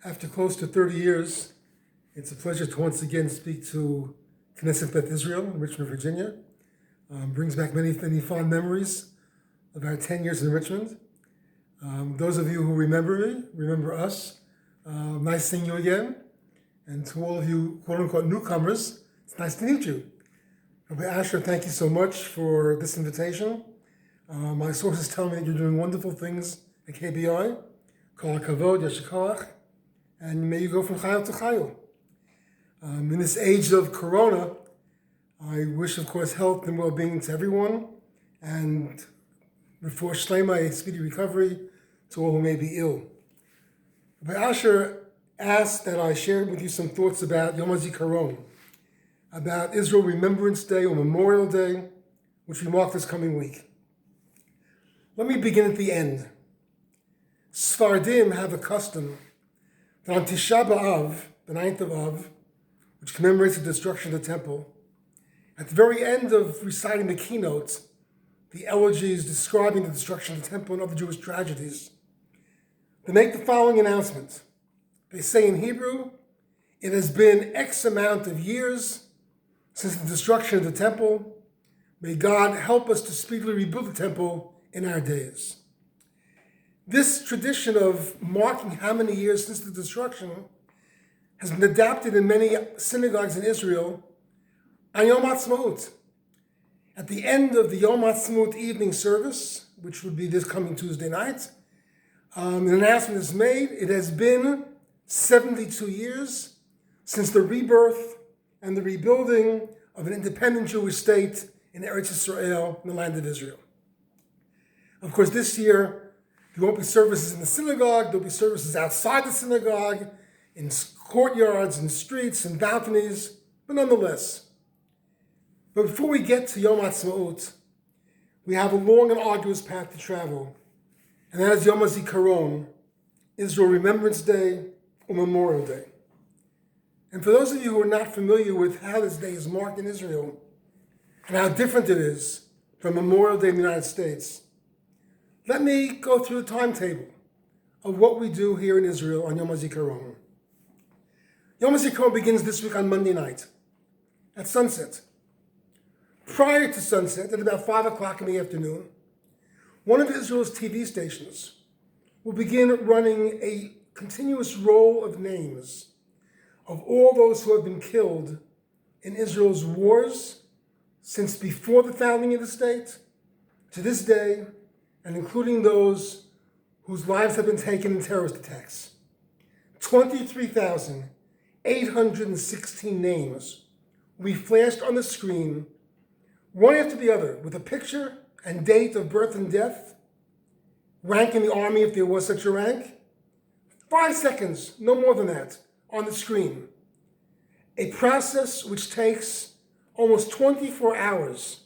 After close to 30 years, it's a pleasure to once again speak to Knesset Beth Israel in Richmond, Virginia. Brings back many fond memories of our 10 years in Richmond. Those of you who remember me, remember us. Nice seeing you again. And to all of you quote-unquote newcomers, it's nice to meet you. Rabbi Asher, thank you so much for this invitation. My sources tell me that you're doing wonderful things at KBI. Kol hakavod, yasher koach. And may you go from chayil to chayil. In this age of corona, I wish, of course, health and well-being to everyone, and before Shlema, a speedy recovery to all who may be ill. Rabbi Asher asked that I share with you some thoughts about Yom HaZikaron, about Israel Remembrance Day or Memorial Day, which we mark this coming week. Let me begin at the end. Sfardim have a custom that on Tisha B'Av, the 9th of Av, which commemorates the destruction of the temple, at the very end of reciting the keynote, the elegies describing the destruction of the temple and other Jewish tragedies, they make the following announcement. They say in Hebrew, it has been X amount of years since the destruction of the temple. May God help us to speedily rebuild the temple in our days. This tradition of marking how many years since the destruction has been adapted in many synagogues in Israel on Yom HaTzmaut. At the end of the Yom HaTzmaut evening service, which would be this coming Tuesday night, an announcement is made. It has been 72 years since the rebirth and the rebuilding of an independent Jewish state in Eretz Yisrael, in the land of Israel. Of course, this year, there won't be services in the synagogue. There'll be services outside the synagogue, in courtyards, in streets, and balconies, but nonetheless. But before we get to Yom HaTzmaut, we have a long and arduous path to travel, and that is Yom HaZikaron, Israel Remembrance Day or Memorial Day. And for those of you who are not familiar with how this day is marked in Israel and how different it is from Memorial Day in the United States, let me go through the timetable of what we do here in Israel on Yom HaZikaron. Yom HaZikaron begins this week on Monday night at sunset. Prior to sunset, at about 5 o'clock in the afternoon, one of Israel's TV stations will begin running a continuous roll of names of all those who have been killed in Israel's wars since before the founding of the state to this day, and including those whose lives have been taken in terrorist attacks. 23,816 names will be flashed on the screen, one after the other, with a picture and date of birth and death, rank in the army if there was such a rank, 5 seconds, no more than that, on the screen. A process which takes almost 24 hours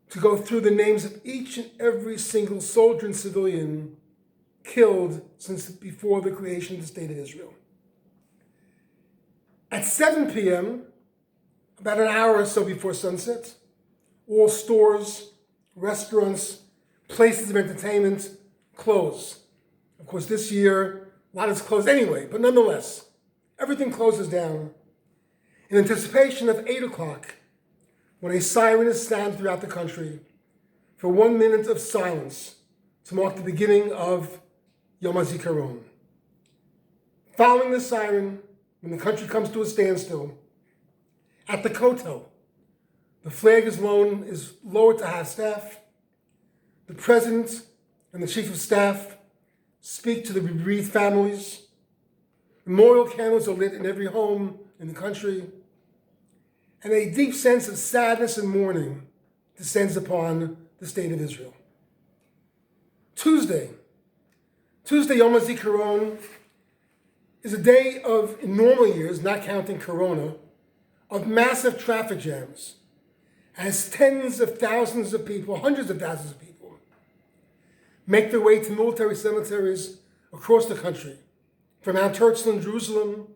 to go through the names of each and every single soldier and civilian killed since before the creation of the State of Israel. At 7 p.m., about an hour or so before sunset, all stores, restaurants, places of entertainment close. Of course, this year, a lot is closed anyway, but nonetheless, everything closes down in anticipation of 8 o'clock, when a siren is sounded throughout the country for 1 minute of silence to mark the beginning of Yom HaZikaron. Following the siren, when the country comes to a standstill, at the Kotel, the flag is lowered to half staff. The president and the chief of staff speak to the bereaved families. Memorial candles are lit in every home in the country, and a deep sense of sadness and mourning descends upon the state of Israel. Tuesday, Yom HaZikaron, is a day of, in normal years, not counting Corona, of massive traffic jams, as tens of thousands of people, hundreds of thousands of people, make their way to military cemeteries across the country, from Mount Herzl in Jerusalem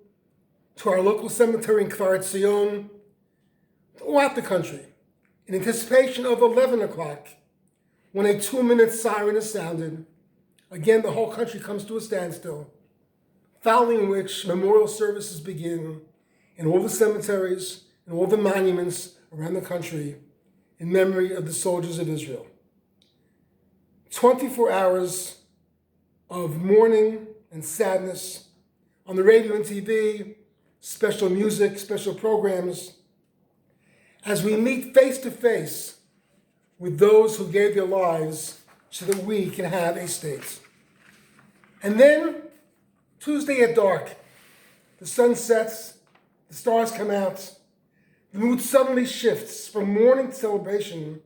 to our local cemetery in Kfar Etzion, throughout the country, in anticipation of 11 o'clock, when a 2-minute siren is sounded. Again, the whole country comes to a standstill, following which memorial services begin in all the cemeteries and all the monuments around the country in memory of the soldiers of Israel. 24 hours of mourning and sadness on the radio and TV, special music, special programs, as we meet face to face with those who gave their lives so that we can have a state. And then, Tuesday at dark, the sun sets, the stars come out, the mood suddenly shifts from mourning to celebration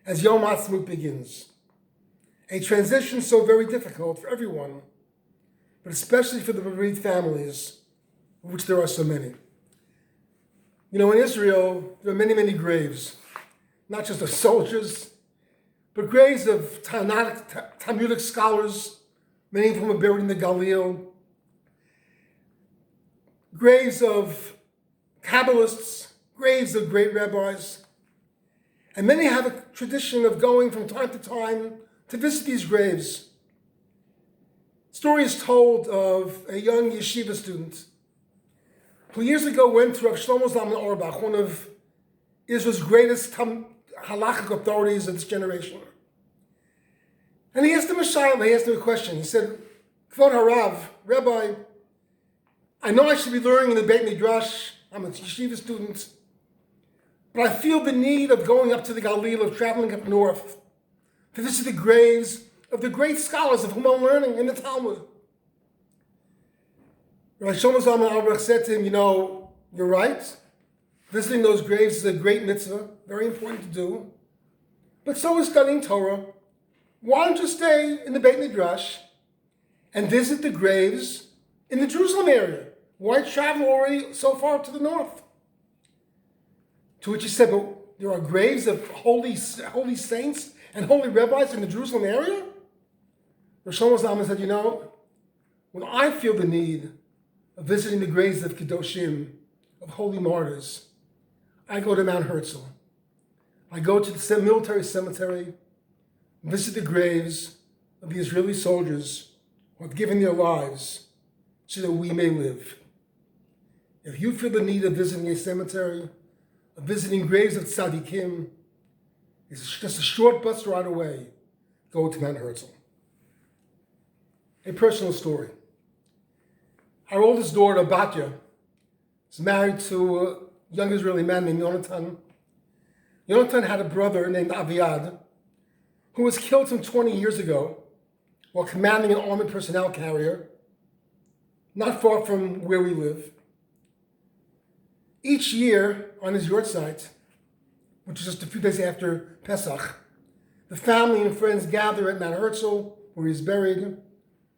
as Yom Ha'atzmaut begins. A transition so very difficult for everyone, but especially for the bereaved families, of which there are so many. You know, in Israel, there are many, many graves, not just of soldiers, but graves of Talmudic scholars, many of whom are buried in the Galil, graves of Kabbalists, graves of great rabbis, and many have a tradition of going from time to time to visit these graves. Story is told of a young yeshiva student who years ago went to Rav Shlomo Zalman Auerbach, one of Israel's greatest halachic authorities of this generation. And he asked him a question. He said, Kvod Harav, Rabbi, I know I should be learning in the Beit Midrash. I'm a yeshiva student. But I feel the need of going up to the Galil, of traveling up north, to visit the graves of the great scholars of whom I'm learning in the Talmud. Rabbi Shlomo Zalman Auerbach said to him, you know, you're right. Visiting those graves is a great mitzvah, very important to do. But so is studying Torah. Why don't you stay in the Beit Midrash and visit the graves in the Jerusalem area? Why travel already so far to the north? To which he said, but there are graves of holy saints and holy rabbis in the Jerusalem area? Rav Shlomo Zalman said, you know, when I feel the need of visiting the graves of Kedoshim, of holy martyrs, I go to Mount Herzl. I go to the military cemetery, visit the graves of the Israeli soldiers who have given their lives so that we may live. If you feel the need of visiting a cemetery, of visiting graves of tzaddikim, it's just a short bus ride away. Go to Mount Herzl. A personal story. Our oldest daughter, Batya, is married to a young Israeli man named Yonatan. Yonatan had a brother named Aviad, who was killed some 20 years ago while commanding an armored personnel carrier not far from where we live. Each year on his yahrzeit, which is just a few days after Pesach, the family and friends gather at Mount Herzl, where he's buried,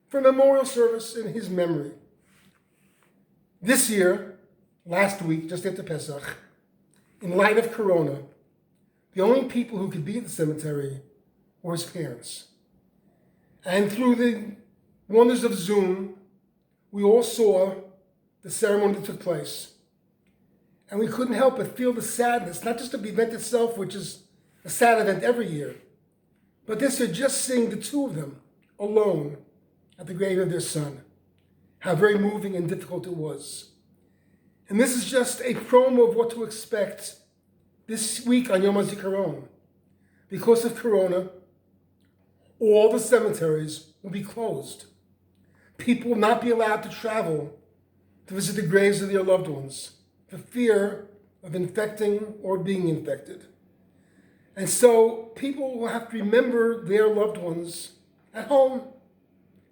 for a memorial service in his memory. This year, last week, just after Pesach, in light of Corona, the only people who could be at the cemetery were his parents. And through the wonders of Zoom, we all saw the ceremony that took place. And we couldn't help but feel the sadness, not just of the event itself, which is a sad event every year, but this year just seeing the two of them alone at the grave of their son. How very moving and difficult it was. And this is just a promo of what to expect this week on Yom HaZikaron. Because of Corona, all the cemeteries will be closed. People will not be allowed to travel to visit the graves of their loved ones for fear of infecting or being infected. And so people will have to remember their loved ones at home,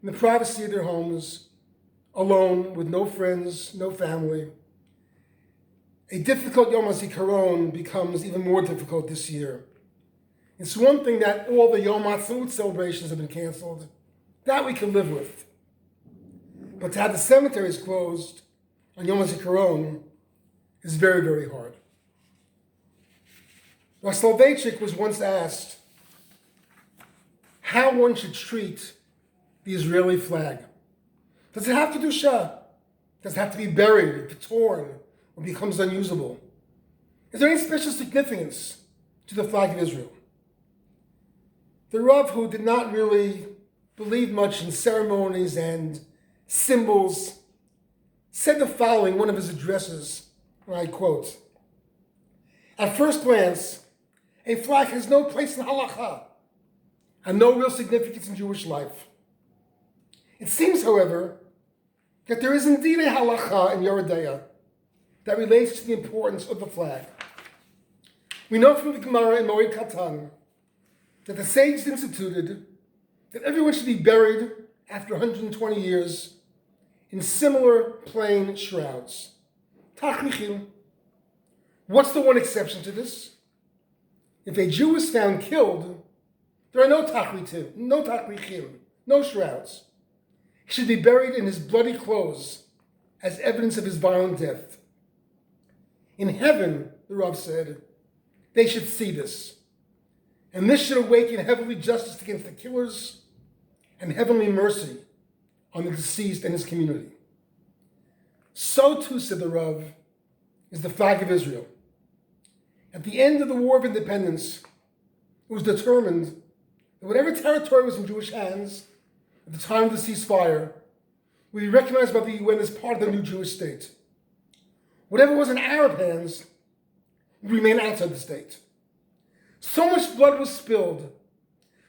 in the privacy of their homes, alone, with no friends, no family. A difficult Yom HaZikaron becomes even more difficult this year. It's one thing that all the Yom Ha'atzmaut celebrations have been canceled. That we can live with. But to have the cemeteries closed on Yom HaZikaron is very, very hard. Rav Soloveitchik was once asked how one should treat the Israeli flag. Does it have to do shah? Does it have to be buried, torn, or becomes unusable? Is there any special significance to the flag of Israel? The Rav, who did not really believe much in ceremonies and symbols, said the following in one of his addresses, and I quote, "At first glance, a flag has no place in halakha and no real significance in Jewish life. It seems, however, that there is indeed a halakha in Yoredeya that relates to the importance of the flag. We know from the Gemara in Moed Katan that the sages instituted that everyone should be buried after 120 years in similar plain shrouds. Tachrichim. What's the one exception to this? If a Jew is found killed, there are no tachrichim, no shrouds. He should be buried in his bloody clothes as evidence of his violent death. In heaven, the Rav said, they should see this. And this should awaken heavenly justice against the killers and heavenly mercy on the deceased and his community. So too, said the Rav, is the flag of Israel. At the end of the War of Independence, it was determined that whatever territory was in Jewish hands at the time of the ceasefire would be recognized by the UN as part of the new Jewish state. Whatever was in Arab hands would remain outside the state. So much blood was spilled,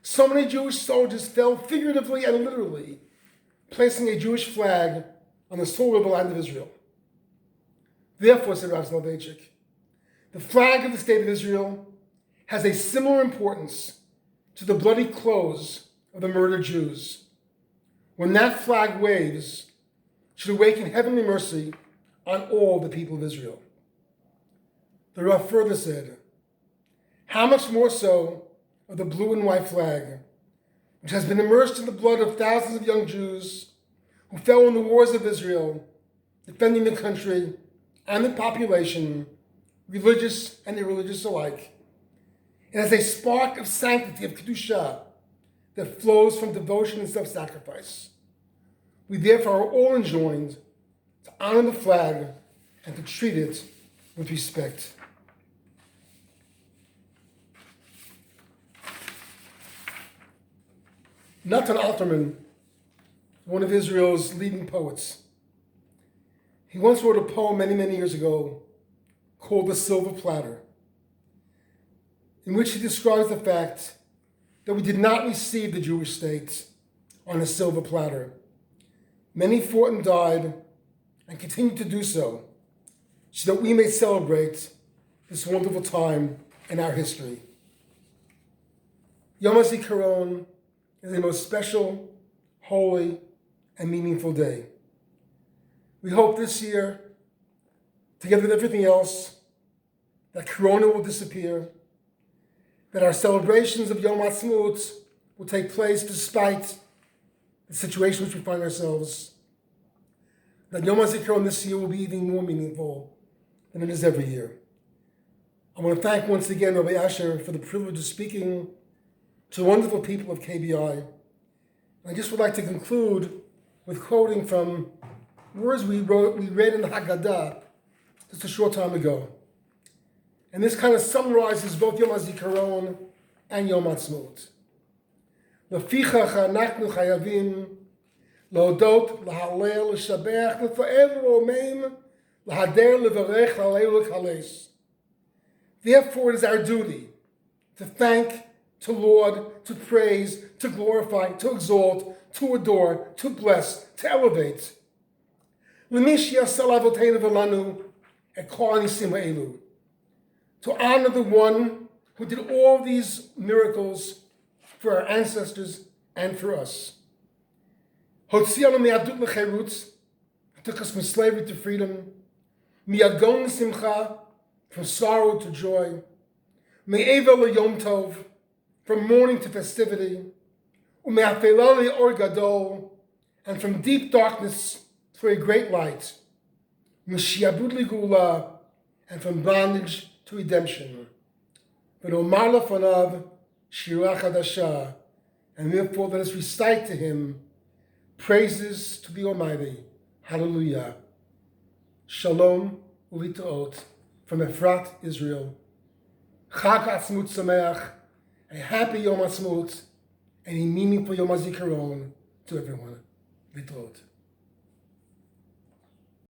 so many Jewish soldiers fell figuratively and literally, placing a Jewish flag on the soil of the land of Israel. Therefore, said Rav Soloveitchik, the flag of the state of Israel has a similar importance to the bloody clothes of the murdered Jews. When that flag waves, it should awaken heavenly mercy on all the people of Israel. The Rav further said, how much more so of the blue and white flag, which has been immersed in the blood of thousands of young Jews who fell in the wars of Israel, defending the country and the population, religious and irreligious alike. It has a spark of sanctity, of Kedusha, that flows from devotion and self-sacrifice. We therefore are all enjoined to honor the flag and to treat it with respect. Natan Alterman, one of Israel's leading poets, he once wrote a poem many, many years ago called The Silver Platter, in which he describes the fact that we did not receive the Jewish state on a silver platter. Many fought and died and continue to do so that we may celebrate this wonderful time in our history. Yom HaZikaron is a most special, holy, and meaningful day. We hope this year, together with everything else, that Corona will disappear, that our celebrations of Yom HaAtzmaut will take place despite the situation in which we find ourselves, that Yom HaZikaron this year will be even more meaningful than it is every year. I want to thank once again Rabbi Asher for the privilege of speaking to the wonderful people of KBI. I just would like to conclude with quoting from words we read in the Haggadah just a short time ago. And this kind of summarizes both Yom HaZikaron and Yom HaAtzmaut. Lefichach אנחנו חייבים להודות, להלל, לשבח, לפאר, לרומם, להדר, לברך, להלל ולקהלס. Therefore, it is our duty to thank, to laud, to praise, to glorify, to exalt, to adore, to bless, to elevate. To honor the one who did all these miracles for our ancestors and for us. Who took us from slavery to freedom, from sorrow to joy, from mourning to festivity, and from deep darkness to a great light, and from bondage to redemption. And therefore let us recite to him praises to the Almighty. Hallelujah. Shalom uvitoot from Efrat, Israel. Chag Atzmaut Sameach, a happy Yom HaAtzmaut, and a meaningful Yom HaZikaron to everyone. Vitoot.